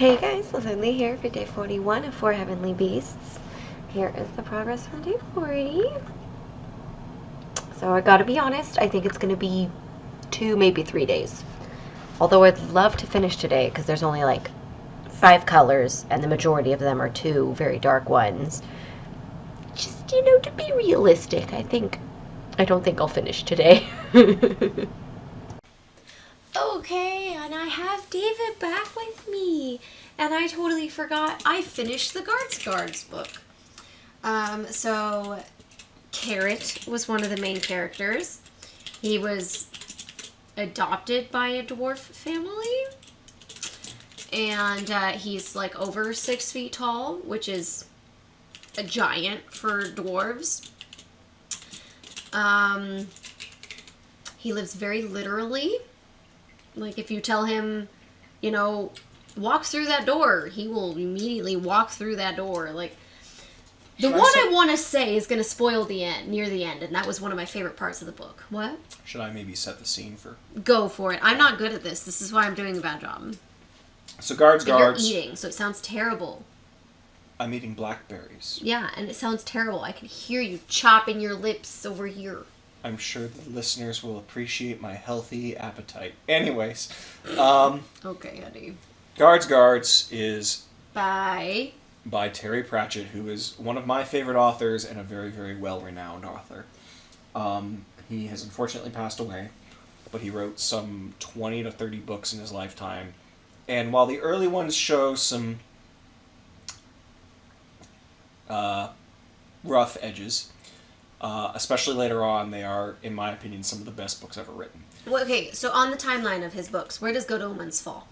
Hey guys, Lizardlea here for day 41 of 4 Heavenly Beasts. Here is the progress from day 40. So I gotta be honest, I think it's gonna be 2, maybe 3 days. Although I'd love to finish today because there's only like 5 colors and the majority of them are 2 very dark ones. Just, to be realistic, I don't think I'll finish today. Okay, and I have David back with me. And I totally forgot I finished the Guards book. So Carrot was one of the main characters. He was adopted by a dwarf family. And he's like over 6 feet tall, which is a giant for dwarves. He lives very literally. Like, if you tell him, walk through that door, he will immediately walk through that door. Like, I want to say is going to spoil near the end, and that was one of my favorite parts of the book. What? Should I maybe set the scene for... Go for it. I'm not good at this. This is why I'm doing a bad job. So guards. You're eating, so it sounds terrible. I'm eating blackberries. Yeah, and it sounds terrible. I can hear you chopping your lips over here. I'm sure the listeners will appreciate my healthy appetite. Anyways, okay, honey. Guards is by Terry Pratchett, who is one of my favorite authors and a very, very well-renowned author. He has unfortunately passed away, but he wrote some 20 to 30 books in his lifetime. And while the early ones show some rough edges, especially later on, they are, in my opinion, some of the best books ever written. Well, okay, so on the timeline of his books, where does Good Omens fall?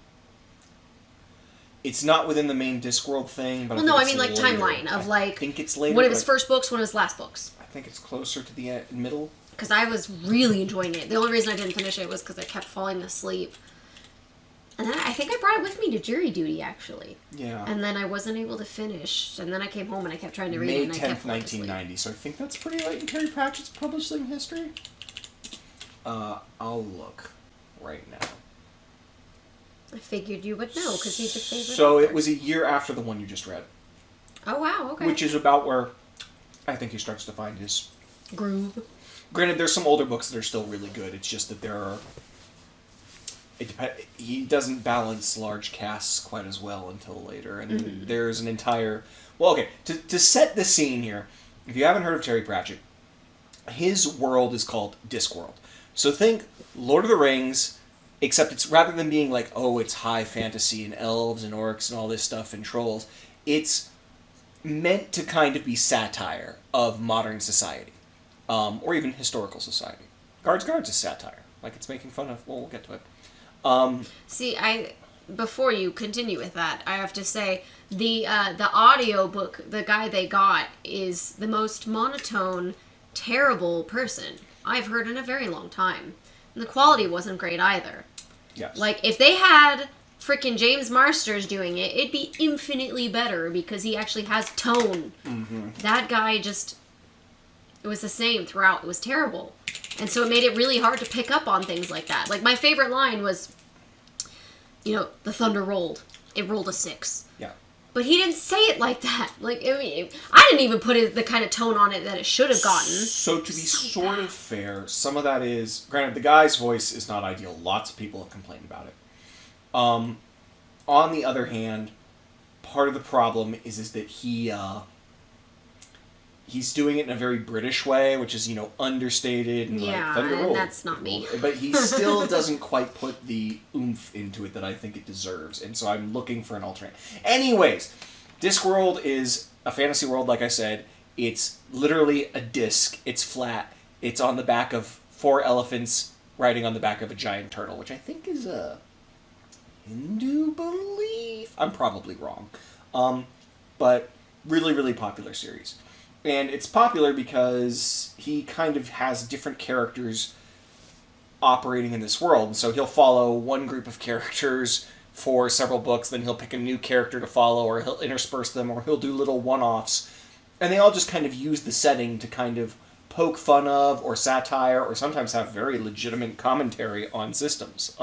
It's not within the main Discworld thing, but timeline of I think it's later. One of his first books, one of his last books. I think it's closer to the middle. Because I was really enjoying it. The only reason I didn't finish it was because I kept falling asleep. And then I think I brought it with me to jury duty, actually. Yeah. And then I wasn't able to finish. And then I came home and I kept trying to read it. May 10th, 1990. So I think that's pretty late in Terry Pratchett's publishing history. I'll look right now. I figured you would know because he's your favorite So author. it was a year after the one you just read. Oh, wow, okay. Which is about where I think he starts to find his... groove. Granted, there's some older books that are still really good. It's just that there are... He doesn't balance large casts quite as well until later. And there's an entire... Well, okay, to set the scene here, if you haven't heard of Terry Pratchett, his world is called Discworld. So think Lord of the Rings, except it's rather than being like, oh, it's high fantasy and elves and orcs and all this stuff and trolls, it's meant to kind of be satire of modern society, or even historical society. Guards is satire. Like, it's making fun of... Well, we'll get to it. See, before you continue with that, I have to say the audio book, the guy they got is the most monotone, terrible person I've heard in a very long time. And the quality wasn't great either. Yes. Like, if they had frickin' James Marsters doing it, it'd be infinitely better because he actually has tone. Mm-hmm. That guy it was the same throughout. It was terrible. And so it made it really hard to pick up on things like that. Like, my favorite line was, the thunder rolled. It rolled a 6. Yeah. But he didn't say it like that. Like, I didn't even put the kind of tone on it that it should have gotten. So to be sort of fair, some of that is... Granted, the guy's voice is not ideal. Lots of people have complained about it. On the other hand, part of the problem is that he's doing it in a very British way, which is, understated and and that's not me. But he still doesn't quite put the oomph into it that I think it deserves, and so I'm looking for an alternate. Anyways, Discworld is a fantasy world, like I said. It's literally a disc. It's flat. It's on the back of 4 elephants riding on the back of a giant turtle, which I think is a Hindu belief. I'm probably wrong. But really, really popular series. And it's popular because he kind of has different characters operating in this world. And so he'll follow one group of characters for several books, then he'll pick a new character to follow, or he'll intersperse them, or he'll do little one-offs. And they all just kind of use the setting to kind of poke fun of, or satire, or sometimes have very legitimate commentary on systems.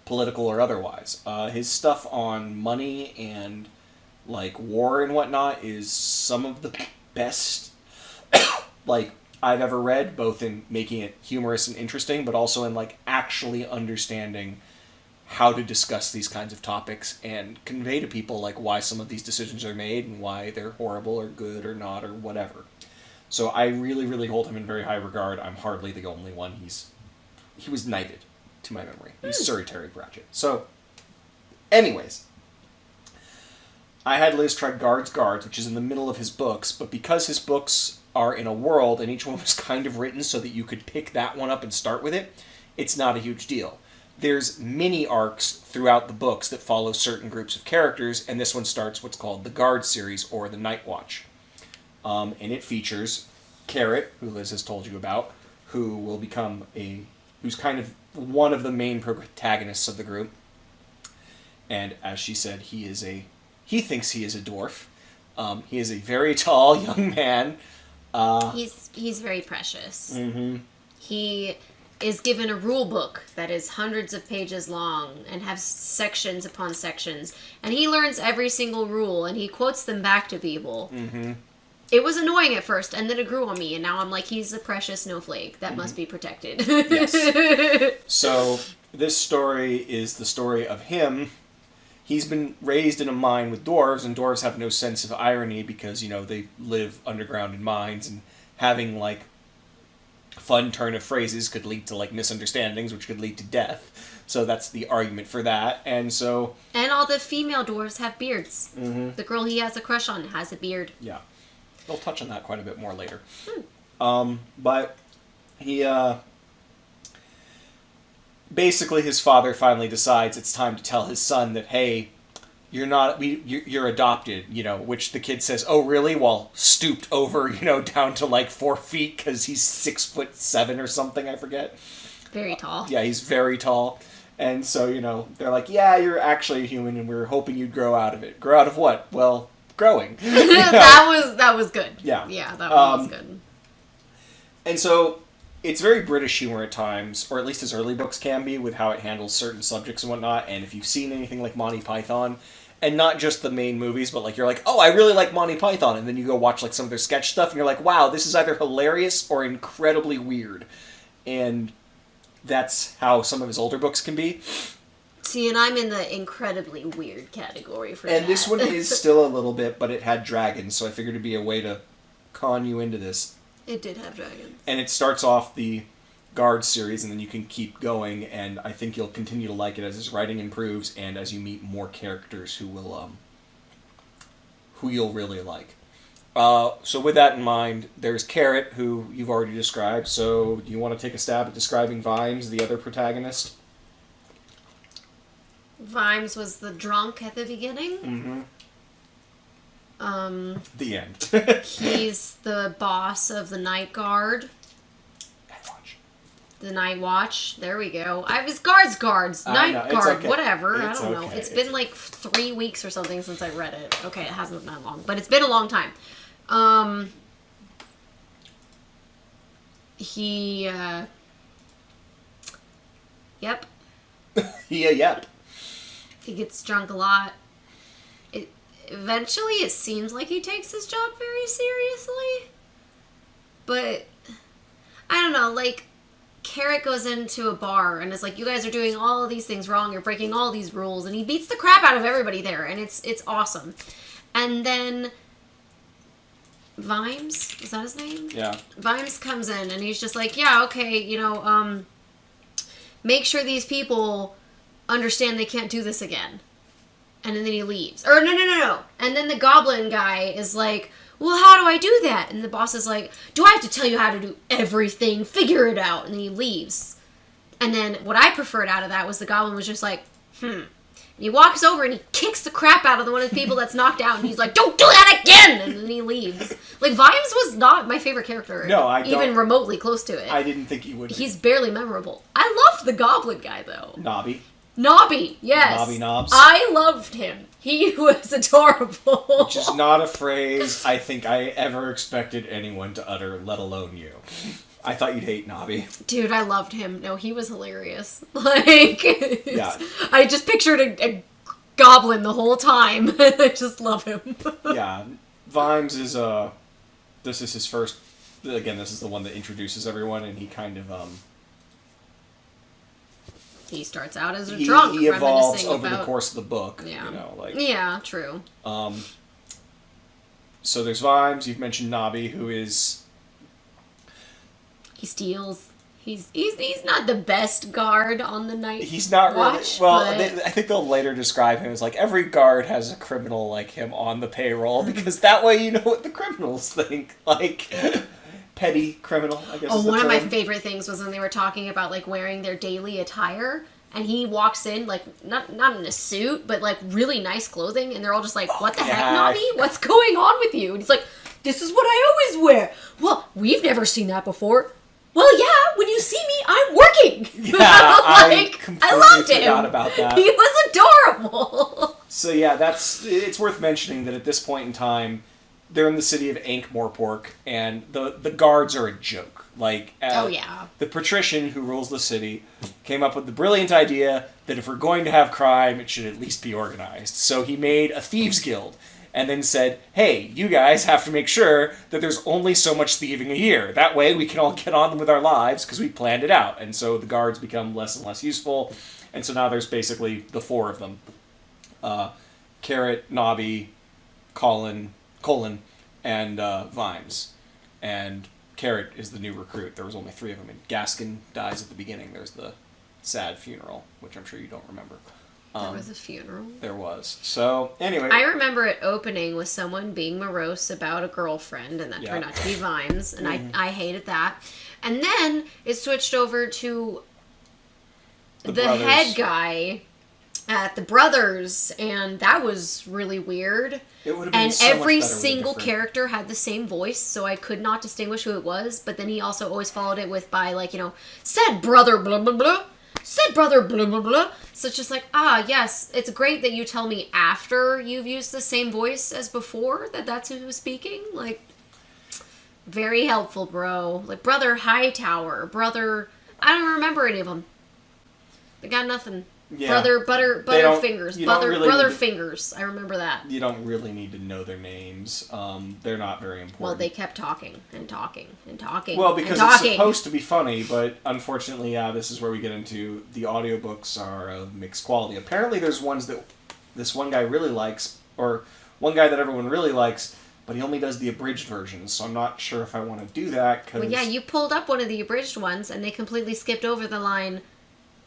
political or otherwise. His stuff on money and like war and whatnot is some of the best like I've ever read, both in making it humorous and interesting, but also in like actually understanding how to discuss these kinds of topics and convey to people like why some of these decisions are made and why they're horrible or good or not or whatever. So I really, really hold him in very high regard. I'm hardly the only one. He was knighted, to my memory. He's Sir Terry Pratchett. So, anyways, I had Liz try Guards, which is in the middle of his books, but because his books are in a world and each one was kind of written so that you could pick that one up and start with it, it's not a huge deal. There's mini arcs throughout the books that follow certain groups of characters, and this one starts what's called the Guard series, or the Night Watch. And it features Carrot, who Liz has told you about, who will become who's kind of one of the main protagonists of the group. And as she said, he thinks he is a dwarf. He is a very tall young man. He's very precious. Mm-hmm. He is given a rule book that is hundreds of pages long and has sections upon sections, and he learns every single rule and he quotes them back to people. Mm-hmm. It was annoying at first, and then it grew on me, and now I'm like, he's a precious snowflake that must be protected. Yes. So this story is the story of him. He's been raised in a mine with dwarves, and dwarves have no sense of irony because, they live underground in mines, and having, fun turn of phrases could lead to, misunderstandings, which could lead to death. So that's the argument for that, and so... And all the female dwarves have beards. Mm-hmm. The girl he has a crush on has a beard. Yeah. We'll touch on that quite a bit more later. Hmm. But he, basically his father finally decides it's time to tell his son that, hey, you're adopted, which the kid says, oh, really? Well, stooped over, down to 4 feet because he's 6'7" or something, I forget. Very tall. Yeah, he's very tall. And so, they're like, yeah, you're actually a human and we're hoping you'd grow out of it. Grow out of what? Well, growing. That was good. Yeah. Yeah, that one was good. And so it's very British humor at times, or at least his early books can be, with how it handles certain subjects and whatnot. And if you've seen anything like Monty Python, and not just the main movies, but you're like, oh, I really like Monty Python, and then you go watch some of their sketch stuff, and you're like, wow, this is either hilarious or incredibly weird. And that's how some of his older books can be. See, and I'm in the incredibly weird category for that. And this one is still a little bit, but it had dragons, so I figured it'd be a way to con you into this. It did have dragons. And it starts off the Guard series, and then you can keep going, and I think you'll continue to like it as his writing improves, and as you meet more characters who you'll really like. So with that in mind, there's Carrot, who you've already described, so do you want to take a stab at describing Vimes, the other protagonist? Vimes was the drunk at the beginning. Mm-hmm. The end. He's the boss of the Night Guard. Night Watch. The Night Watch. There we go. I was Night Guard, okay. whatever. It's I don't know. okay. It's been 3 weeks or something since I read it. Okay, it hasn't been that long, but it's been a long time. Yep. Yep. He gets drunk a lot. Eventually, it seems like he takes his job very seriously. But, I don't know, Carrot goes into a bar and is like, you guys are doing all of these things wrong, you're breaking all these rules, and he beats the crap out of everybody there, and it's awesome. And then Vimes, is that his name? Yeah. Vimes comes in and he's just like, yeah, okay, make sure these people understand they can't do this again. And then he leaves. Or no. And then the goblin guy is like, well, how do I do that? And the boss is like, do I have to tell you how to do everything? Figure it out. And then he leaves. And then what I preferred out of that was the goblin was just like, And he walks over and he kicks the crap out of the one of the people that's knocked out. And he's like, don't do that again! And then he leaves. Vimes was not my favorite character. No, I don't. Even remotely close to it. I didn't think he would be. He's barely memorable. I loved the goblin guy, though. Nobby, yes. Nobby Knobs. I loved him. He was adorable. Which is not a phrase I think I ever expected anyone to utter, let alone you. I thought you'd hate Nabi. Dude, I loved him. No, he was hilarious. Like, Yeah. I just pictured a goblin the whole time. I just love him. Yeah. Vimes is, this is his first, again, this is the one that introduces everyone, and he kind of, he starts out as a drunk. He evolves reminiscing over about... the course of the book, Yeah. you know, like... Yeah, true. So there's Vimes, you've mentioned Nabi, who is... He steals. He's not the best guard on the night. He's not watch, really... Well, but... I think they'll later describe him as, like, every guard has a criminal like him on the payroll, because that way you know what the criminals think. Like, petty criminal, I guess Oh, is the one of my term. favorite things was when they were talking about, like, wearing their daily attire, and he walks in, like, not in a suit, but, like, really nice clothing, and they're all just like, what the heck, Nabi? What's going on with you? And he's like, this is what I always wear. Well, we've never seen that before. Well, yeah, when you see me, I'm working. Yeah, like, I loved him. forgot about that. He was adorable. So yeah, it's worth mentioning that at this point in time, they're in the city of Ankh-Morpork, and the guards are a joke. Like, Oh, yeah. The patrician who rules the city came up with the brilliant idea that if we're going to have crime, it should at least be organized. So he made a thieves guild, and then said, hey, you guys have to make sure that there's only so much thieving a year. That way we can all get on with our lives because we planned it out. And so the guards become less and less useful. And so now there's basically the four of them. Carrot, Nabi, Colin, and Vimes. And Carrot is the new recruit. There was only three of them. And Gaskin dies at the beginning. There's the sad funeral, which I'm sure you don't remember. There was a funeral. There was. So, anyway. I remember it opening with someone being morose about a girlfriend, and that turned out to be Vimes, and I hated that. And then it switched over to the head guy at the Brothers, and that was really weird. It would have been and so much every better with a single different- character had the same voice, so I could not distinguish who it was, but then he also always followed it with by, like, you know, said brother blah blah blah. Said brother blah blah blah. So it's just like, yes, it's great that you tell me after you've used the same voice as before that that's who was speaking. Like, very helpful, bro. Like, brother Hightower, brother, I don't remember any of them. They got nothing. Yeah. Brother Fingers, brother need to- Fingers. I remember that. You don't really need to know their names. They're not very important. Well, they kept talking and talking and talking. Well, because and it's talking. supposed to be funny, but unfortunately, this is where we get into the audiobooks are of mixed quality. Apparently, there's ones that this one guy really likes, or one guy that everyone really likes, but he only does the abridged versions, so I'm not sure if I want to do that. Cause... Well, yeah, you pulled up one of the abridged ones, and they completely skipped over the line,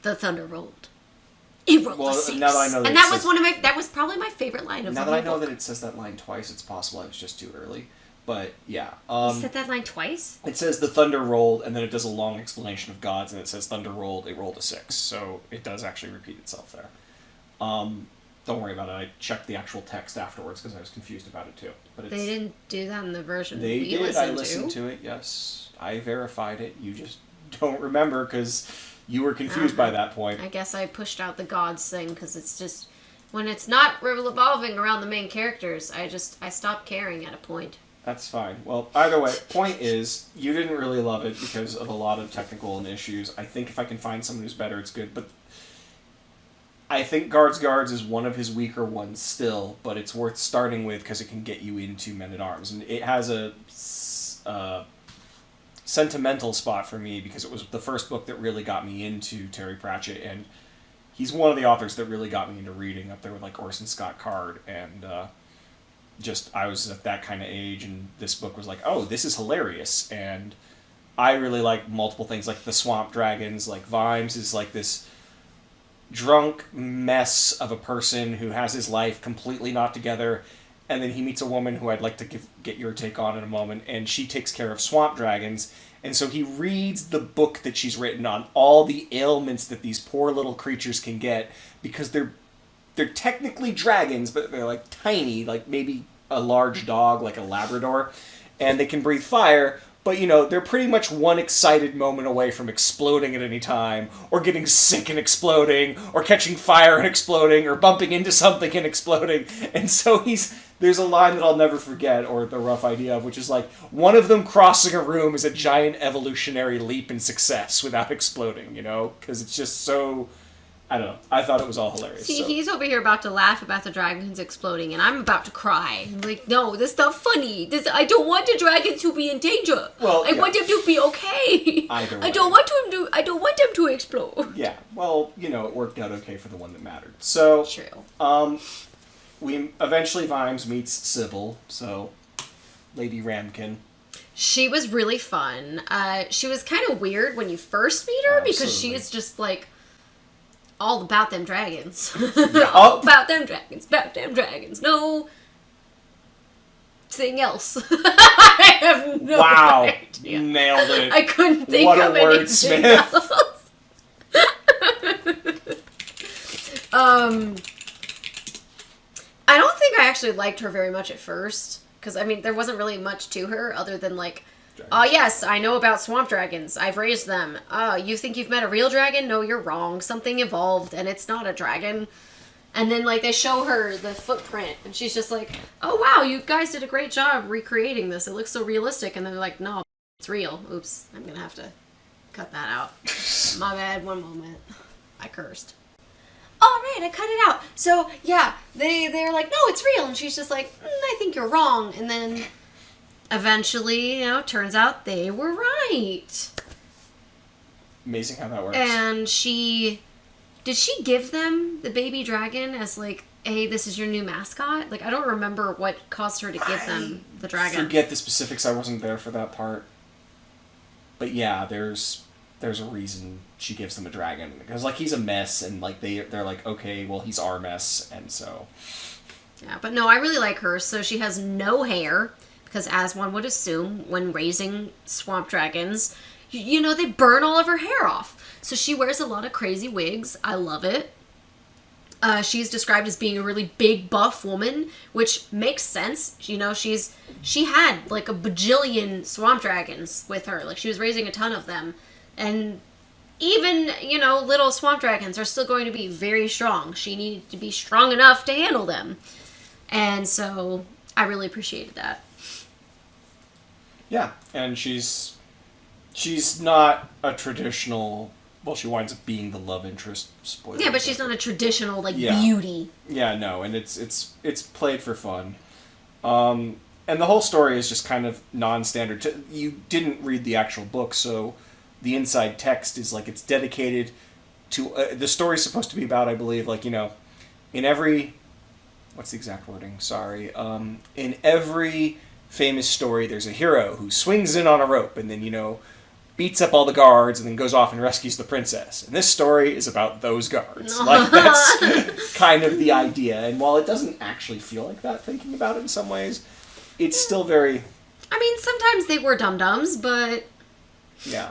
"The thunder rolled." It rolled a 6. Now that I know that and that was that was probably my favorite line of the Now whole that I know book. that it says that line twice, it's possible I was just too early. But, yeah. You said that line twice? It says the thunder rolled, and then it does a long explanation of gods, and it says thunder rolled, it rolled a 6. So it does actually repeat itself there. Don't worry about it. I checked the actual text afterwards because I was confused about it too. But They didn't do that in the version they we did. listened I listened to it. Yes, I verified it. You just don't remember because you were confused by that point. I guess I pushed out the gods thing because it's just when it's not revolving around the main characters, I stopped caring at a point. That's fine. Well, either way, point is, you didn't really love it because of a lot of technical issues. I think if I can find someone who's better, it's good. But I think Guards is one of his weaker ones still, but it's worth starting with because it can get you into Men-at-Arms. And it has a sentimental spot for me because it was the first book that really got me into Terry Pratchett, and he's one of the authors that really got me into reading, up there with like Orson Scott Card, and I was at that kind of age, and this book was like, oh, this is hilarious, and I really like multiple things, like the Swamp Dragons, like Vimes is like this drunk mess of a person who has his life completely not together, and then he meets a woman who I'd like to get your take on in a moment, and she takes care of swamp dragons, and so he reads the book that she's written on all the ailments that these poor little creatures can get, because they're technically dragons, but they're like tiny, like maybe a large dog, like a Labrador, and they can breathe fire, But, they're pretty much one excited moment away from exploding at any time, or getting sick and exploding, or catching fire and exploding, or bumping into something and exploding. And so there's a line that I'll never forget, or the rough idea of, which is like, one of them crossing a room is a giant evolutionary leap in success without exploding, Because it's just so... I don't know. I thought it was all hilarious. See, he's over here about to laugh about the dragons exploding, and I'm about to cry. I'm like, no, this is not funny. I don't want the dragons to be in danger. Well, I want them to be okay. Either way. I don't want them to explode. Yeah. Well, it worked out okay for the one that mattered. So, True. We eventually Vimes meets Sybil. So, Lady Ramkin. She was really fun. She was kind of weird when you first meet her because she is just like all about them dragons. All about them dragons. No thing else. I have no idea. Nailed it. I couldn't think what of a anything wordsmith. else. I don't think I actually liked her very much at first. Because, there wasn't really much to her other than, like, oh, yes, I know about swamp dragons. I've raised them. Oh, you think you've met a real dragon? No, you're wrong. Something evolved, and it's not a dragon. And then, like, they show her the footprint, and she's just like, oh, wow, you guys did a great job recreating this. It looks so realistic. And they're like, no, it's real. Oops, I'm going to have to cut that out. My bad, one moment. I cursed. All right, I cut it out. So, yeah, they're like, no, it's real. And she's just like, I think you're wrong. And then eventually, turns out they were right. Amazing how that works. And did she give them the baby dragon as like, hey, this is your new mascot? Like, I don't remember what caused her to give them the dragon. I forget the specifics. I wasn't there for that part. But yeah, there's a reason she gives them a dragon. Because, like, he's a mess, and, like, they're like, okay, well, he's our mess, and so... Yeah, but no, I really like her. So she has no hair, because as one would assume, when raising swamp dragons, they burn all of her hair off. So she wears a lot of crazy wigs. I love it. She's described as being a really big, buff woman, which makes sense. She had, like, a bajillion swamp dragons with her. Like, she was raising a ton of them. And even, little swamp dragons are still going to be very strong. She needed to be strong enough to handle them. And so I really appreciated that. Yeah, and she's not a traditional... Well, she winds up being the love interest. Spoiler. Yeah, but she's not a traditional, beauty. Yeah, no, and it's played for fun. And the whole story is just kind of non-standard. You didn't read the actual book, so... The inside text is, like, it's dedicated to... the story's supposed to be about, I believe, like, in every... What's the exact wording? Sorry. In every famous story, there's a hero who swings in on a rope and then, beats up all the guards and then goes off and rescues the princess. And this story is about those guards. Like, that's kind of the idea. And while it doesn't actually feel like that, thinking about it in some ways, it's still very... sometimes they were dum-dums, but... Yeah.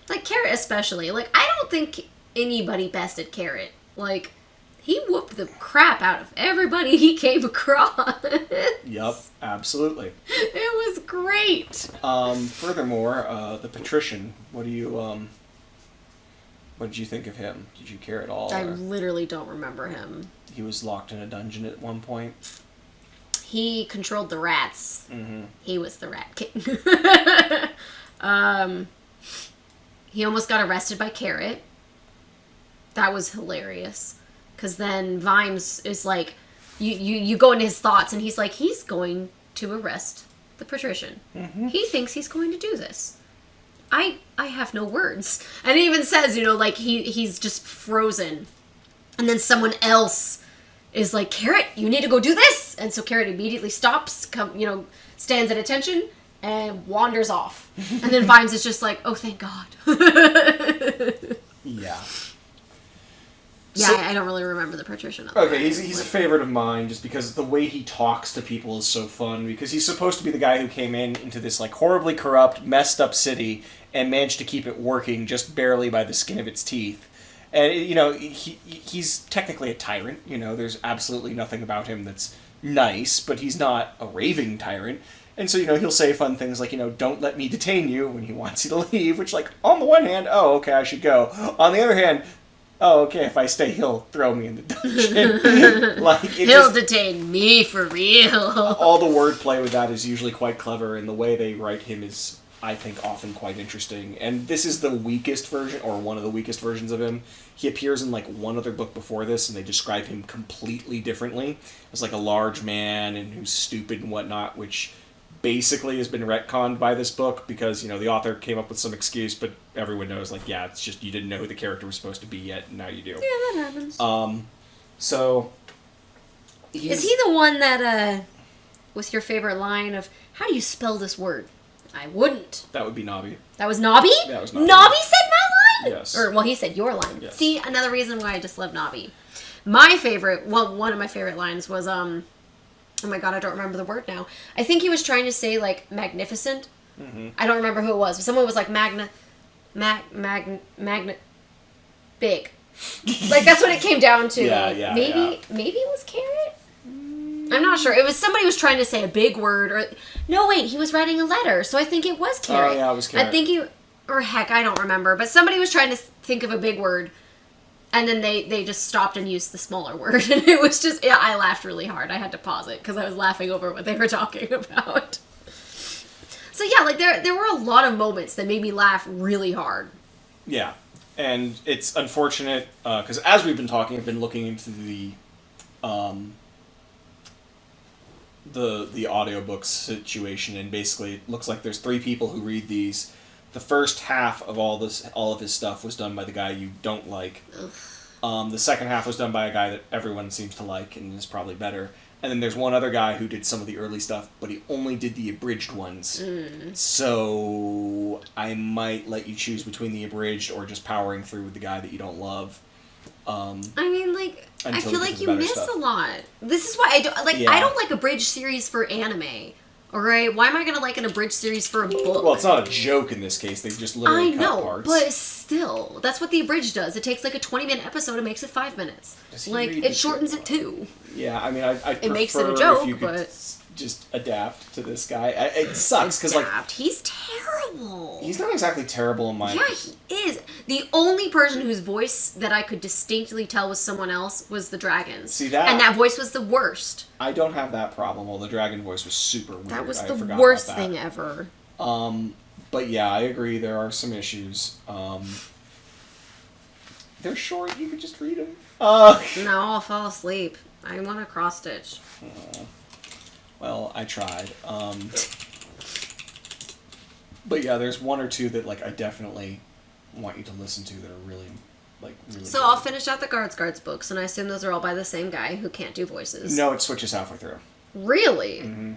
Like, Carrot especially. Like, I don't think anybody bested Carrot. Like, he whooped the crap out of everybody he came across. Yep, absolutely. It was great. Furthermore, the Patrician, what did you think of him? Did you care at all? I literally don't remember him. He was locked in a dungeon at one point. He controlled the rats. Mm-hmm. He was the Rat King. He almost got arrested by Carrot. That was hilarious. Because then Vimes is like, you go into his thoughts, and he's like, he's going to arrest the Patrician. Mm-hmm. He thinks he's going to do this. I have no words. And it even says, he's just frozen. And then someone else is like, Carrot, you need to go do this. And so Carrot immediately stops, stands at attention, and wanders off. And then Vimes is just like, oh, thank God. Yeah. Yeah, So, I don't really remember the Patrician. Okay, he's a favorite of mine just because the way he talks to people is so fun, because he's supposed to be the guy who came into this, like, horribly corrupt, messed up city and managed to keep it working just barely by the skin of its teeth. And, you know, he's technically a tyrant. You know, there's absolutely nothing about him that's nice, but he's not a raving tyrant. And so, you know, he'll say fun things like, you know, don't let me detain you when he wants you to leave, which, like, on the one hand, oh, okay, I should go. On the other hand, oh, okay, if I stay, he'll throw me in the dungeon. He'll detain me for real. All the wordplay with that is usually quite clever, and the way they write him is, I think, often quite interesting. And this is the weakest version, or one of the weakest versions of him. He appears in, like, one other book before this, and they describe him completely differently. As, like, a large man and who's stupid and whatnot, which basically has been retconned by this book because, you know, the author came up with some excuse, but everyone knows, like, yeah, it's just you didn't know who the character was supposed to be yet, and now you do. Yeah, that happens. So... Is he the one that, with your favorite line of, how do you spell this word? I wouldn't. That would be Nobby. That was Nobby? That was Nobby. Nobby said my line? Yes. Or, well, he said your line. Yes. See, another reason why I just love Nobby. My favorite, well, one of my favorite lines was, oh my god, I don't remember the word now. I think he was trying to say, like, magnificent. Mm-hmm. I don't remember who it was, but someone was like, big. Like, that's what it came down to. Maybe it was carrot? I'm not sure. It was somebody was trying to say a big word, or... No, wait, he was writing a letter, so I think it was carrot. Oh, yeah, it was carrot. I think he... Or heck, I don't remember. But somebody was trying to think of a big word, and then they just stopped and used the smaller word. And it was just... Yeah, I laughed really hard. I had to pause it, because I was laughing over what they were talking about. So yeah, like, there were a lot of moments that made me laugh really hard. Yeah. And it's unfortunate, because as we've been talking, I've been looking into the audiobooks situation, and basically it looks like there's 3 people who read these. The first half of all of his stuff was done by the guy you don't like. The second half was done by a guy that everyone seems to like and is probably better. And then there's one other guy who did some of the early stuff, but he only did the abridged ones. So I might let you choose between the abridged or just powering through with the guy that you don't love. I mean, like, I feel like you miss stuff. a lot. This is why I don't like. Yeah. I don't like abridged series for anime. Alright, why am I gonna like an abridged series for a book? Well, it's not a joke in this case. They just literally cut parts. But still, that's what the abridged does. It takes like a 20-minute episode and makes it 5 minutes. Like, it shortens it too. Yeah, I mean, I it makes it a joke, if you could but just adapt to this guy. It sucks because, like, he's terrible. He's not exactly terrible in my. Yeah, he is. The only person whose voice that I could distinctly tell was someone else was the dragon. See that? And that voice was the worst. I don't have that problem. Well, the dragon voice was super weird. That was the worst thing ever. But yeah, I agree. There are some issues. They're short. You could just read them. No, I'll fall asleep. I want to cross stitch. Well, I tried. But yeah, there's one or two that, like, I definitely want you to listen to that are really, like, really So good. I'll finish out the Guards books, and I assume those are all by the same guy who can't do voices. No, it switches halfway through. Really? Mm-hmm.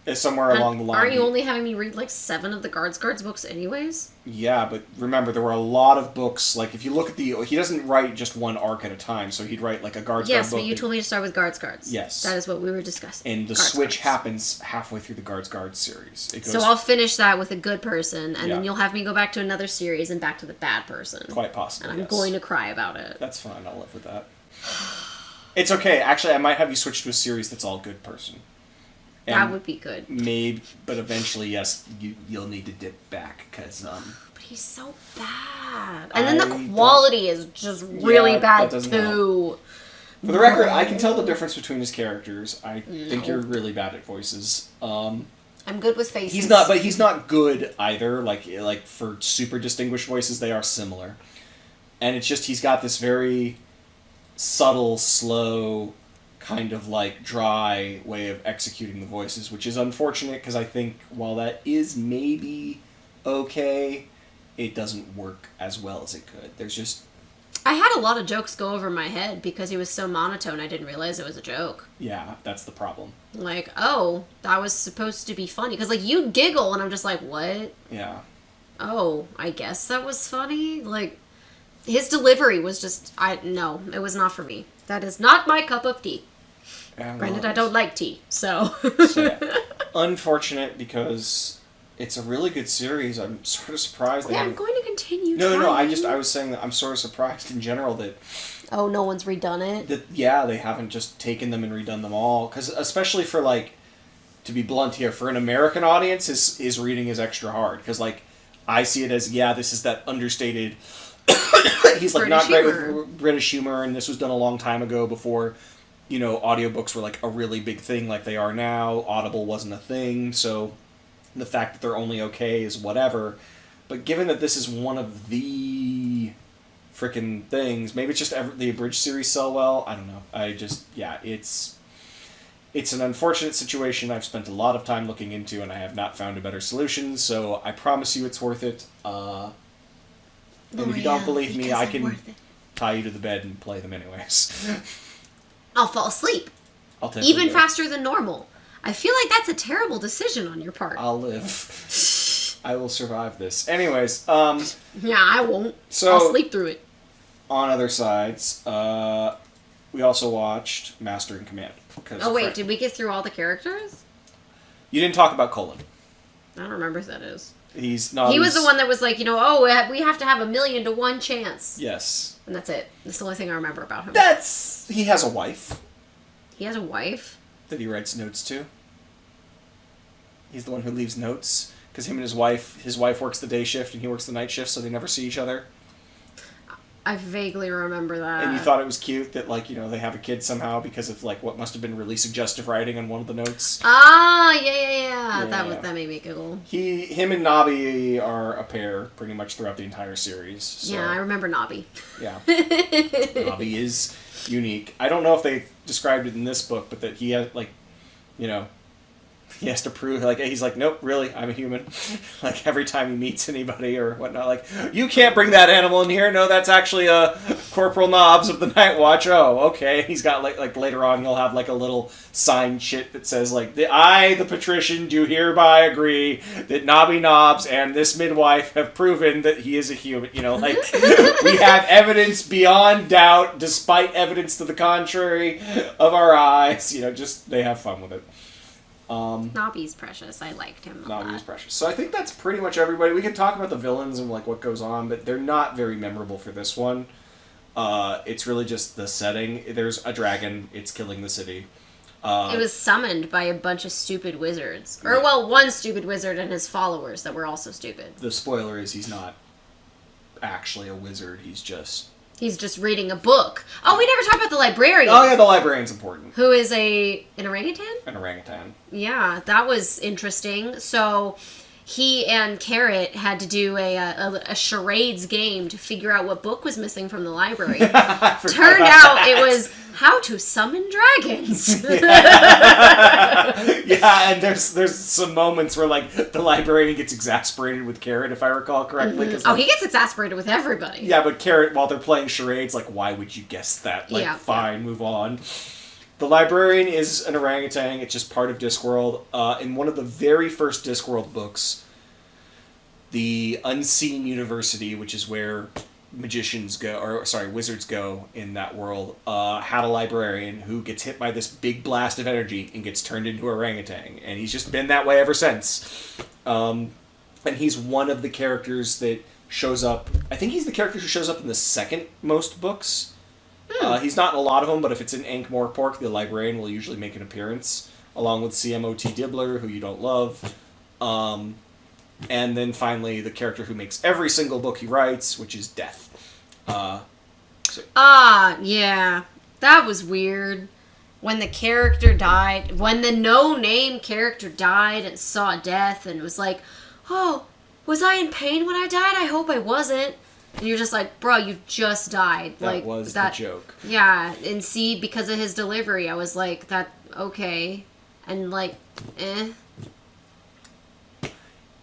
It's somewhere along the line. Aren't you only having me read, like, 7 of the Guards books anyways? Yeah, but remember, there were a lot of books, like, if you look at he doesn't write just one arc at a time, so he'd write, like, a Guards book. Yes, but you told me to start with Guards. Yes. That is what we were discussing. And the switch happens halfway through the Guards series. It goes, so I'll finish that with a good person, and then you'll have me go back to another series and back to the bad person. Quite possibly, And I'm going to cry about it. That's fine, I'll live with that. It's okay, actually, I might have you switch to a series that's all good person. And that would be good. Maybe, but eventually, yes, you'll need to dip back, because, But he's so bad. And then the quality is just really bad, too. For the record, I can tell the difference between his characters. I think you're really bad at voices. I'm good with faces. He's not good either. Like for super distinguished voices, they are similar. And it's just, he's got this very subtle, slow, kind of like dry way of executing the voices, which is unfortunate because I think while that is maybe okay, it doesn't work as well as it could. There's just... I had a lot of jokes go over my head because he was so monotone I didn't realize it was a joke. Yeah, that's the problem. Like, oh, that was supposed to be funny. Because, like, you'd giggle and I'm just like, what? Yeah. Oh, I guess that was funny? Like, his delivery was just... No, it was not for me. That is not my cup of tea. Granted, I don't like tea, so... So, yeah. Unfortunate because It's a really good series. I'm sort of surprised. I'm going to continue. No. I was saying that I'm sort of surprised in general that. Oh, no one's redone it. They haven't just taken them and redone them all. Because especially for like, to be blunt here, for an American audience, his reading is extra hard. Because like, I see it as this is that understated. He's like British not great humor. with British humor, and this was done a long time ago before. Audiobooks were like a really big thing like they are now. Audible wasn't a thing, so the fact that they're only okay is whatever. But given that this is one of the frickin' things, maybe it's just the abridged series sell well. I don't know. It's an unfortunate situation I've spent a lot of time looking into, and I have not found a better solution, so I promise you it's worth it. And if you don't believe me, I can tie you to the bed and play them anyways. I'll fall asleep. Even faster than normal. I feel like that's a terrible decision on your part. I'll live. I will survive this. Anyways, yeah, I won't. So, I'll sleep through it. On other sides, we also watched Master and Command. Oh wait, did we get through all the characters? You didn't talk about Colin. I don't remember who that is. He's not. He was the one that was like, we have to have 1,000,000 to 1 chance. Yes. And that's it. That's the only thing I remember about him. He has a wife. He has a wife? That he writes notes to. He's the one who leaves notes. Because his wife works the day shift and he works the night shift, so they never see each other. I vaguely remember that. And you thought it was cute that, they have a kid somehow because of, what must have been really suggestive writing on one of the notes. Ah, yeah. That made me giggle. Him and Nobby are a pair pretty much throughout the entire series. So. Yeah, I remember Nobby. Yeah. Nobby is unique. I don't know if they described it in this book, but that he has, he has to prove, he's like, nope, really, I'm a human. Every time he meets anybody or whatnot, you can't bring that animal in here. No, that's actually Corporal Knobs of the Night Watch. Oh, okay. He's got, later on, he'll have, a little sign shit that says, I, the patrician, do hereby agree that Nobby Knobs and this midwife have proven that he is a human. We have evidence beyond doubt, despite evidence to the contrary of our eyes. They have fun with it. Nobby's precious. I liked him a lot. Nobby was precious. So I think that's pretty much everybody. We can talk about the villains and what goes on, but they're not very memorable for this one. It's really just the setting. There's a dragon. It's killing the city. It was summoned by a bunch of stupid wizards. Or, well, one stupid wizard and his followers that were also stupid. The spoiler is he's not actually a wizard. He's just reading a book. Oh, we never talked about the librarian. Oh, yeah, the librarian's important. Who is an orangutan? An orangutan. Yeah, that was interesting. So he and Carrot had to do a charades game to figure out what book was missing from the library. Turned out it was how to summon dragons. Yeah, and there's some moments where the librarian gets exasperated with Carrot, if I recall correctly. Mm-hmm. He gets exasperated with everybody. Yeah, but Carrot, while they're playing charades, why would you guess that? Fine, move on. The librarian is an orangutan. It's just part of Discworld. In one of the very first Discworld books, the Unseen University, which is where wizards go in that world, had a librarian who gets hit by this big blast of energy and gets turned into orangutan. And he's just been that way ever since. And he's one of the characters that shows up. I think he's the character who shows up in the second most books. He's not in a lot of them, but if it's in Ankh-Morpork, the librarian will usually make an appearance, along with CMOT Dibbler, who you don't love. And then finally, the character who makes every single book he writes, which is Death. Yeah. That was weird. When the character died, when the no-name character died and saw Death and was like, oh, was I in pain when I died? I hope I wasn't. And you're just like, bro, you just died. That was the joke. Yeah, and see, because of his delivery, I was like, okay. And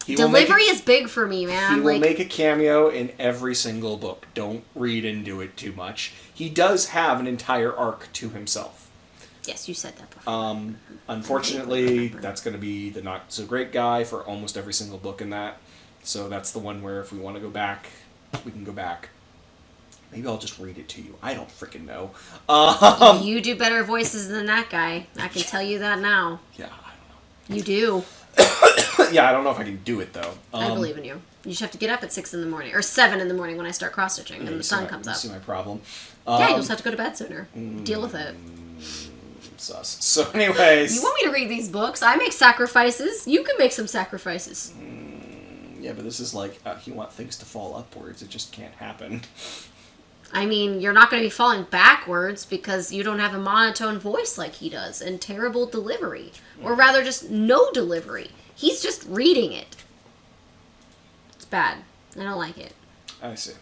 Delivery is big for me, man. He will make a cameo in every single book. Don't read into it too much. He does have an entire arc to himself. Yes, you said that before. Unfortunately, that's going to be the not-so-great guy for almost every single book in that. So that's the one where if we want to go back, we can go back. Maybe I'll just read it to you. I don't freaking know. You do better voices than that guy. I can tell you that now. Yeah, I don't know. You do. Yeah, I don't know if I can do it, though. I believe in you. You just have to get up at 6 in the morning, or 7 in the morning when I start cross-stitching, and the sun comes up. You see my problem. Yeah, you'll just have to go to bed sooner. Deal with it. Sus. So anyways... You want me to read these books? I make sacrifices. You can make some sacrifices. Yeah, but this is like, you want things to fall upwards. It just can't happen. I mean, you're not going to be falling backwards because you don't have a monotone voice like he does and terrible delivery. Or rather, just no delivery. He's just reading it. It's bad. I don't like it. I see.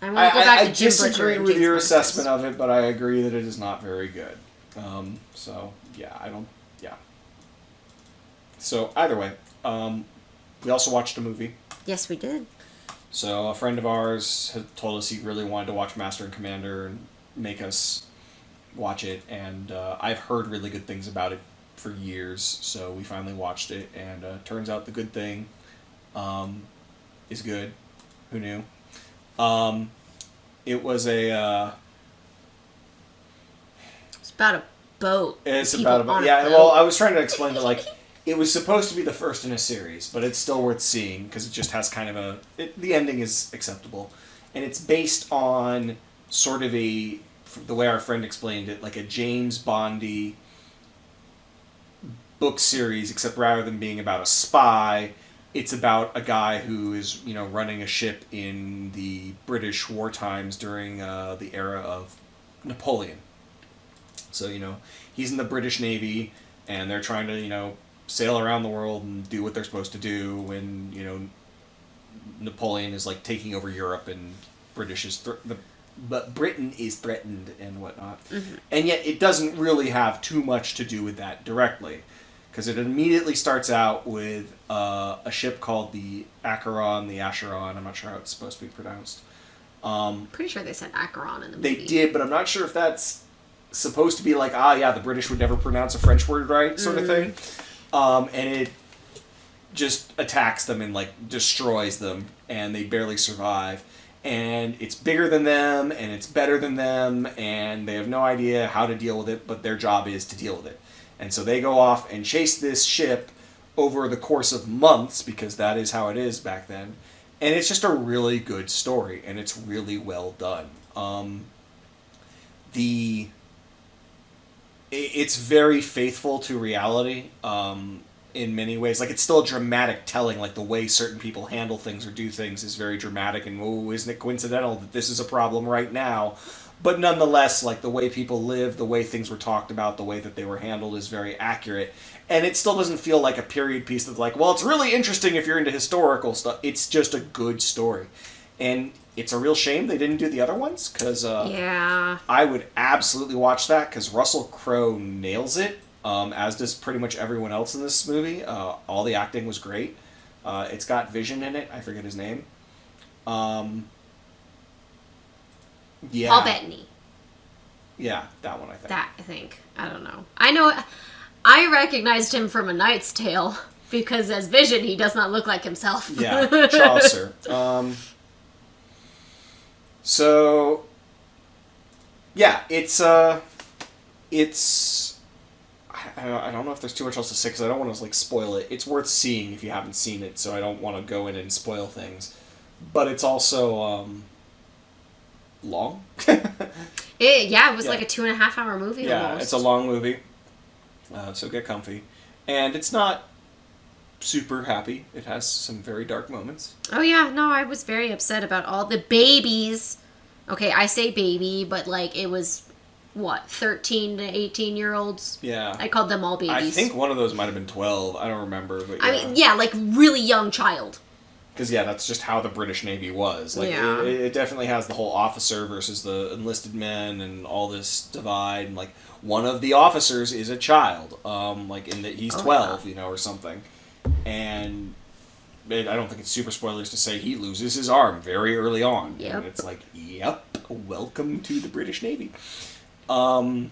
I want to go back to Jim Butcher disagree and with James your Monsters. assessment of it, but I agree that it is not very good. So, yeah, yeah. So, either way, we also watched a movie. Yes, we did. So, a friend of ours had told us he really wanted to watch Master and Commander and make us watch it, and I've heard really good things about it for years, so we finally watched it, and turns out the good thing is good. Who knew? It was a... It's about a boat. It's People about a boat. on a Yeah, boat. well, I was trying to explain that, like, it was supposed to be the first in a series, but it's still worth seeing, because it just has kind of the ending is acceptable. And it's based on sort of the way our friend explained it, like a James Bondy book series, except rather than being about a spy, it's about a guy who is, running a ship in the British war times during the era of Napoleon. So, he's in the British Navy, and they're trying to, sail around the world and do what they're supposed to do when, Napoleon is, like, taking over Europe, and but Britain is threatened and whatnot. Mm-hmm. And yet it doesn't really have too much to do with that directly. Because it immediately starts out with a ship called the Acheron, the Acheron. I'm not sure how it's supposed to be pronounced. Pretty sure they said Acheron in the movie. They did, but I'm not sure if that's supposed to be like, the British would never pronounce a French word right, sort of thing. And it just attacks them and, like, destroys them, and they barely survive. And it's bigger than them, and it's better than them, and they have no idea how to deal with it, but their job is to deal with it. And so they go off and chase this ship over the course of months, because that is how it is back then. And it's just a really good story, and it's really well done. It's very faithful to reality in many ways. Like, it's still dramatic telling, like, the way certain people handle things or do things is very dramatic, and, isn't it coincidental that this is a problem right now? But nonetheless, like, the way people live, the way things were talked about, the way that they were handled is very accurate. And it still doesn't feel like a period piece that's like, well, it's really interesting if you're into historical stuff. It's just a good story. And it's a real shame they didn't do the other ones, because I would absolutely watch that, because Russell Crowe nails it, as does pretty much everyone else in this movie. All the acting was great. It's got Vision in it. I forget his name. Yeah. Paul Bettany. Yeah, that one, I think. That, I think. I don't know. I recognized him from A Knight's Tale, because as Vision, he does not look like himself. Yeah, Chaucer. So, yeah, it's I don't know if there's too much else to say, because I don't want to, like, spoil it. It's worth seeing if you haven't seen it, so I don't want to go in and spoil things. But it's also, long. It was like a 2.5-hour movie almost. Yeah, it's a long movie. So get comfy. And it's not super happy. It has some very dark moments. Oh yeah, no, I was very upset about all the babies. Okay, I say baby, but, like, it was, 13 to 18-year-olds? Yeah. I called them all babies. I think one of those might have been 12. I don't remember, but yeah. I mean, yeah, like, really young child. Because, that's just how the British Navy was. Like, yeah. it definitely has the whole officer versus the enlisted men and all this divide. And, like, one of the officers is a child. Like, in that he's 12, or something. And I don't think it's super spoilers to say he loses his arm very early on. Yep. And it's like, welcome to the British Navy. And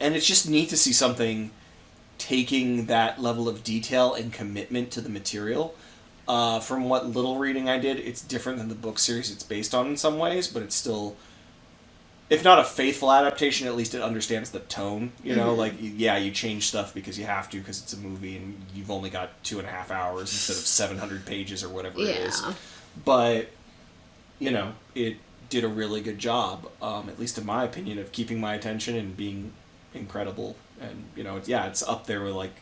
it's just neat to see something taking that level of detail and commitment to the material. From what little reading I did, it's different than the book series it's based on in some ways, but it's still if not a faithful adaptation, at least it understands the tone. You know, like, yeah, you change stuff because you have to, because it's a movie and you've only got 2.5 hours instead of 700 pages or whatever it is. But, you know, it did a really good job, at least in my opinion, of keeping my attention and being incredible. And, you know, it's up there with, like,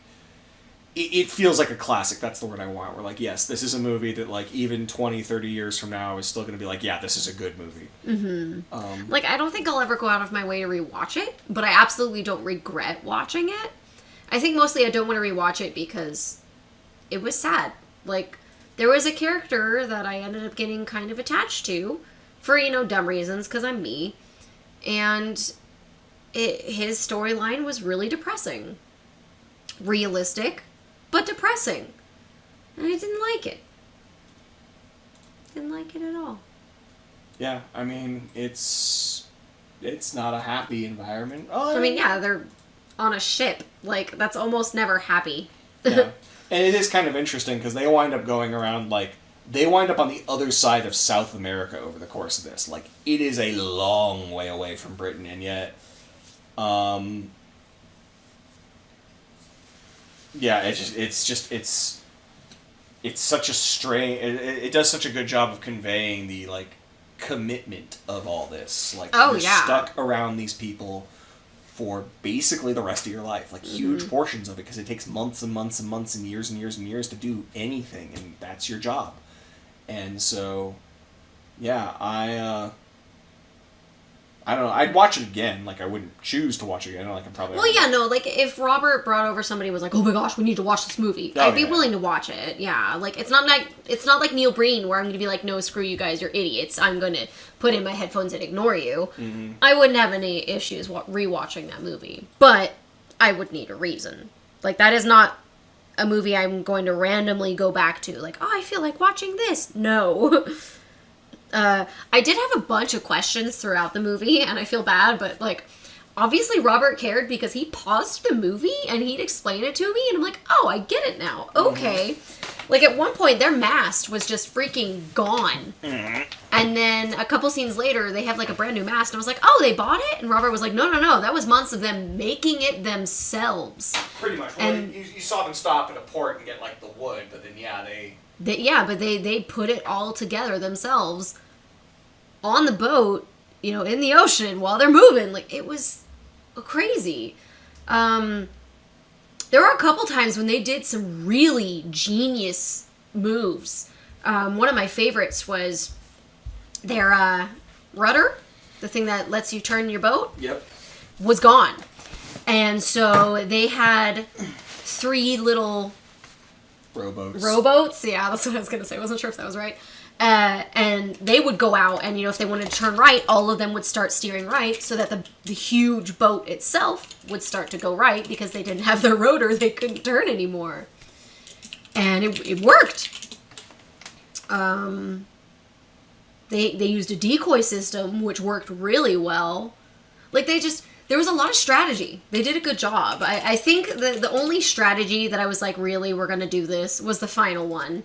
it feels like a classic. That's the word I want. We're like, yes, this is a movie that, like, even 20, 30 years from now is still going to be like, yeah, this is a good movie. Mm-hmm. Like, I don't think I'll ever go out of my way to rewatch it, but I absolutely don't regret watching it. I think mostly I don't want to rewatch it because it was sad. Like, there was a character that I ended up getting kind of attached to for, you know, dumb reasons, because I'm me. And his storyline was really depressing. Realistic, but depressing. And I didn't like it. Didn't like it at all. Yeah, I mean, it's not a happy environment. Oh, I mean, yeah, they're on a ship. Like, that's almost never happy. Yeah. And it is kind of interesting because they wind up going around, like, they wind up on the other side of South America over the course of this. Like, it is a long way away from Britain, and yet, yeah, it's such a strange. It does such a good job of conveying the, like, commitment of all this. Like, you're stuck around these people for basically the rest of your life, like huge portions of it, because it takes months and months and months and years and years and years to do anything, and that's your job. And so, yeah, I don't know. I'd watch it again. Like, I wouldn't choose to watch it again. Like, I'm probably... Well, yeah, no, like, if Robert brought over somebody and was like, oh my gosh, we need to watch this movie, I'd be willing to watch it, yeah. Like, it's not like Neil Breen, where I'm gonna be like, no, screw you guys, you're idiots. I'm gonna put in my headphones and ignore you. Mm-hmm. I wouldn't have any issues rewatching that movie. But I would need a reason. Like, that is not a movie I'm going to randomly go back to. Like, oh, I feel like watching this. No. I did have a bunch of questions throughout the movie, and I feel bad, but, like, obviously Robert cared because he paused the movie and he'd explain it to me, and I'm like, oh, I get it now. Okay. Mm-hmm. Like, at one point, their mast was just freaking gone. Mm-hmm. And then a couple scenes later, they have, like, a brand new mast, and I was like, oh, they bought it? And Robert was like, no, that was months of them making it themselves. Pretty much. Well, and you saw them stop at a port and get, like, the wood, but then, yeah, they put it all together themselves on the boat, you know, in the ocean while they're moving. Like, it was crazy. There were a couple times when they did some really genius moves. One of my favorites was their rudder, the thing that lets you turn your boat. Yep. Was gone. And so they had 3 little rowboats. Yeah, that's what I was going to say. I wasn't sure if that was right. And they would go out, and, you know, if they wanted to turn right, all of them would start steering right, so that the huge boat itself would start to go right, because they didn't have their rotor, they couldn't turn anymore. And it worked. They used a decoy system, which worked really well. Like, there was a lot of strategy. They did a good job. I think the only strategy that I was like, really, we're going to do this, was the final one.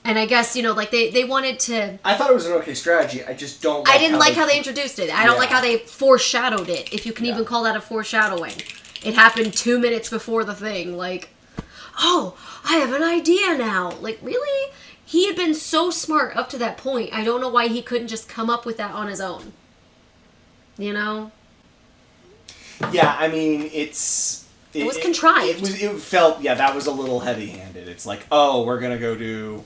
And I guess, you know, like, they wanted to... I thought it was an okay strategy. I just don't like I didn't like how they introduced it. I don't like how they foreshadowed it, if you can even call that a foreshadowing. It happened 2 minutes before the thing. Like, oh, I have an idea now. Like, really? He had been so smart up to that point. I don't know why he couldn't just come up with that on his own. You know? Yeah, I mean, it was contrived. It felt, that was a little heavy-handed. It's like, oh, we're going to go do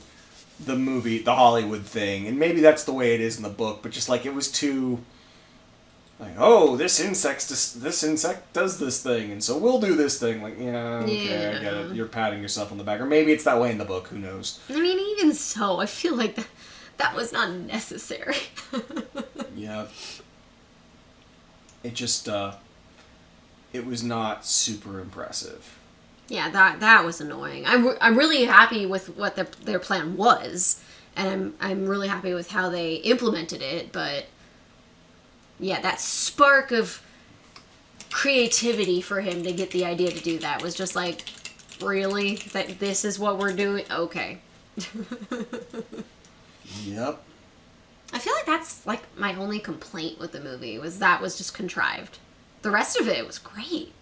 the movie, the Hollywood thing, and maybe that's the way it is in the book, but just, like, it was too, like, oh, this insect does this thing, and so we'll do this thing. Like, yeah, okay, I get it. You're patting yourself on the back. Or maybe it's that way in the book, who knows? I mean, even so, I feel like that was not necessary. Yeah. It just, it was not super impressive. Yeah, that was annoying. I'm really happy with what their plan was, and I'm really happy with how they implemented it. But yeah, that spark of creativity for him to get the idea to do that was just like, really? That this is what we're doing? Okay. Yep. I feel like that's like my only complaint with the movie was just contrived. The rest of it was great.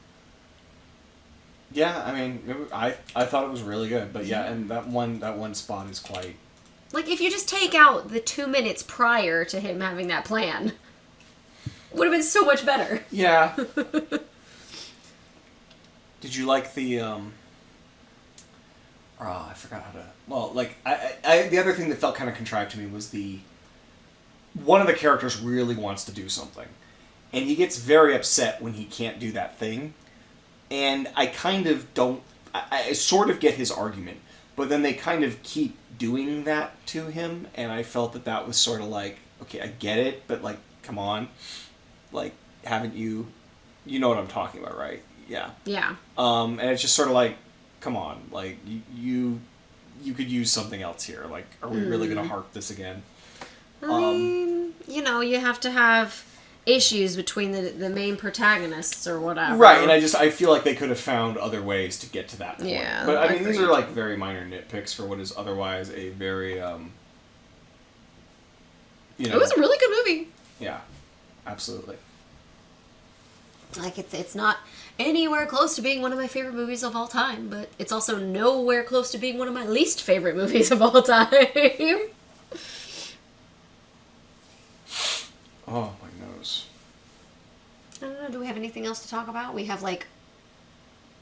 Yeah, I mean, I thought it was really good, but yeah, and that one spot is quite. Like, if you just take out the 2 minutes prior to him having that plan, would have been so much better. Yeah. Did you like the I forgot how to. Well, like I the other thing that felt kind of contrived to me was one of the characters really wants to do something, and he gets very upset when he can't do that thing, and I kind of don't. I sort of get his argument, but then they kind of keep doing that to him, and I felt that was sort of like, okay, I get it, but like, come on, like, haven't you know what I'm talking about, right? Yeah. Yeah. And it's just sort of like, come on, like, you could use something else here. Like, are we really going to harp this again? I mean, you have to have issues between the main protagonists or whatever. Right, and I feel like they could have found other ways to get to that point. Yeah. But, I mean, these are, like, very minor nitpicks for what is otherwise a very, It was a really good movie. Yeah, absolutely. Like, it's not anywhere close to being one of my favorite movies of all time, but it's also nowhere close to being one of my least favorite movies of all time. Oh, my nose. I don't know, do we have anything else to talk about? We have, like,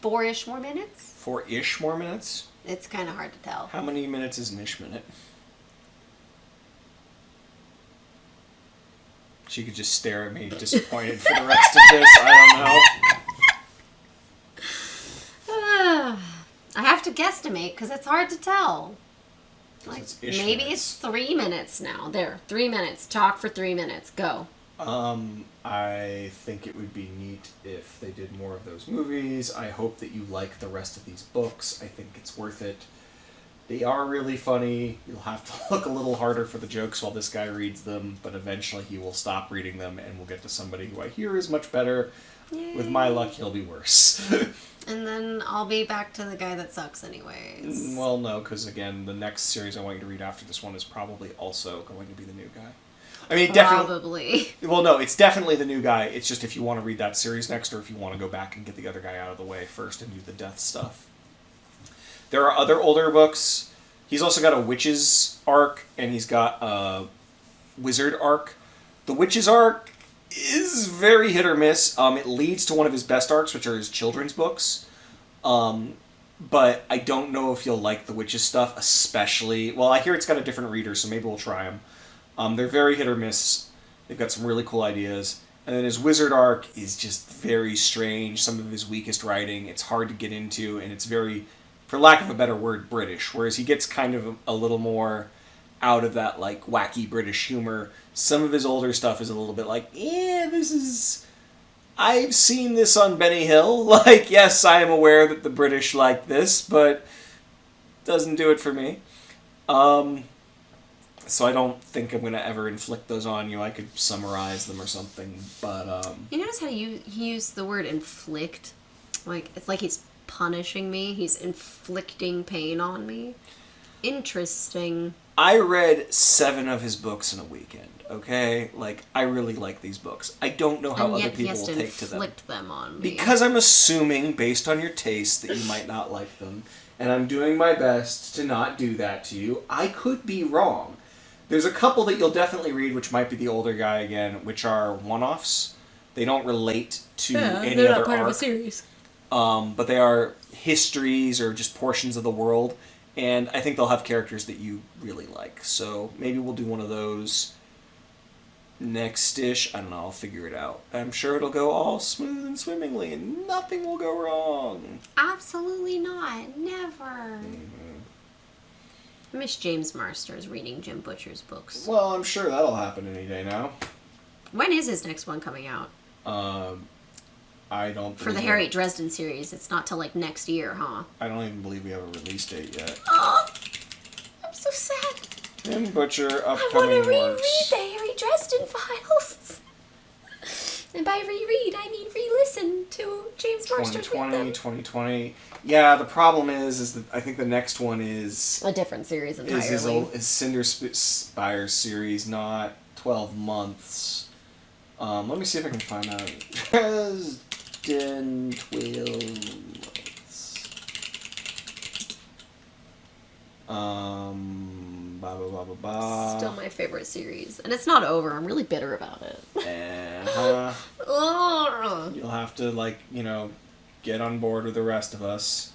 4-ish more minutes? 4-ish more minutes? It's kind of hard to tell. How many minutes is an ish minute? She could just stare at me disappointed for the rest of this. I don't know. I have to guesstimate because it's hard to tell. Like, It's ish maybe minutes. it's 3 minutes now. There, 3 minutes. Talk for 3 minutes. Go. I think it would be neat if they did more of those movies. I hope that you like the rest of these books. I think it's worth it. They are really funny. You'll have to look a little harder for the jokes while this guy reads them, but eventually he will stop reading them and we'll get to somebody who I hear is much better. Yay. With my luck, he'll be worse. And then I'll be back to the guy that sucks anyways. Well, no, because again, the next series I want you to read after this one is probably also going to be the new guy. I mean, Probably. Well, no, it's definitely the new guy. It's just if you want to read that series next, or if you want to go back and get the other guy out of the way first and do the death stuff. There are other older books. He's also got a witches arc, and he's got a wizard arc. The witches arc is very hit or miss. It leads to one of his best arcs, which are his children's books. But I don't know if you'll like the witches stuff, especially... Well, I hear it's got a different reader, so maybe we'll try them. They're very hit or miss. They've got some really cool ideas. And then his wizard arc is just very strange. Some of his weakest writing. It's hard to get into, and it's very, for lack of a better word, British. Whereas he gets kind of a little more out of that, like, wacky British humor. Some of his older stuff is a little bit like, this is... I've seen this on Benny Hill. Like, yes, I am aware that the British like this, but doesn't do it for me. So I don't think I'm going to ever inflict those on you. I could summarize them or something, but... You notice how he used the word inflict? Like, it's like he's punishing me. He's inflicting pain on me. Interesting. I read 7 of his books in a weekend, okay? Like, I really like these books. I don't know how other people will take to them. Inflict them on me. Because I'm assuming, based on your taste, that you might not like them. And I'm doing my best to not do that to you. I could be wrong. There's a couple that you'll definitely read, which might be the older guy again, which are one-offs. They don't relate to any they're other not part arc. of a series. But they are histories or just portions of the world. And I think they'll have characters that you really like. So maybe we'll do one of those next-ish. I don't know, I'll figure it out. I'm sure it'll go all smooth and swimmingly and nothing will go wrong. Absolutely not. Never. I miss James Marsters reading Jim Butcher's books. Well, I'm sure that'll happen any day now. When is his next one coming out? I don't For the Harriet Dresden series, it's not till like next year, huh? I don't even believe we have a release date yet. Oh, I'm so sad. Jim Butcher, I want upcoming to reread works. the Harriet Dresden files. And by reread, I mean re-listen to James Marsters read 2020, them. 2020. Yeah, the problem is that I think the next one is... A different series entirely. Is his Cinder Spire series not 12 months. Let me see if I can find out. Dresden 12 months. Ba ba ba ba ba. Still my favorite series. And it's not over. I'm really bitter about it. You'll have to, like, you know, get on board with the rest of us.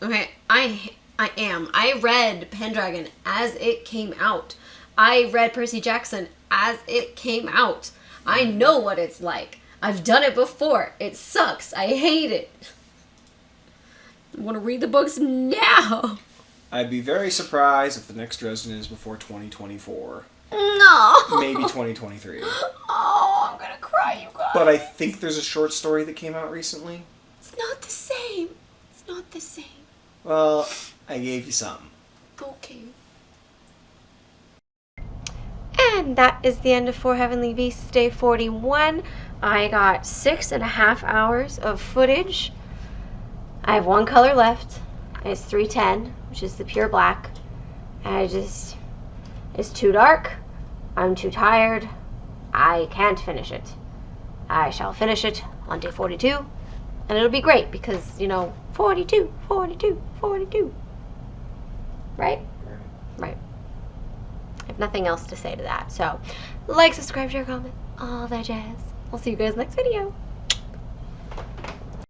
Okay, I am. I read Pendragon as it came out. I read Percy Jackson as it came out. I know what it's like. I've done it before. It sucks. I hate it. I want to read the books now. I'd be very surprised if the next Dresden is before 2024. No. Maybe 2023. Oh, I'm gonna cry, you guys. But I think there's a short story that came out recently. It's not the same. It's not the same. Well, I gave you some. Okay. And that is the end of For Heavenly Beasts Day 41. I got 6.5 hours of footage. I have one color left. It's 310, which is the pure black. And it's too dark. I'm too tired. I can't finish it. I shall finish it on day 42. And it'll be great because, you know, 42, 42, 42. Right? Right. I have nothing else to say to that. So, like, subscribe, share, comment, all that jazz. I'll see you guys next video.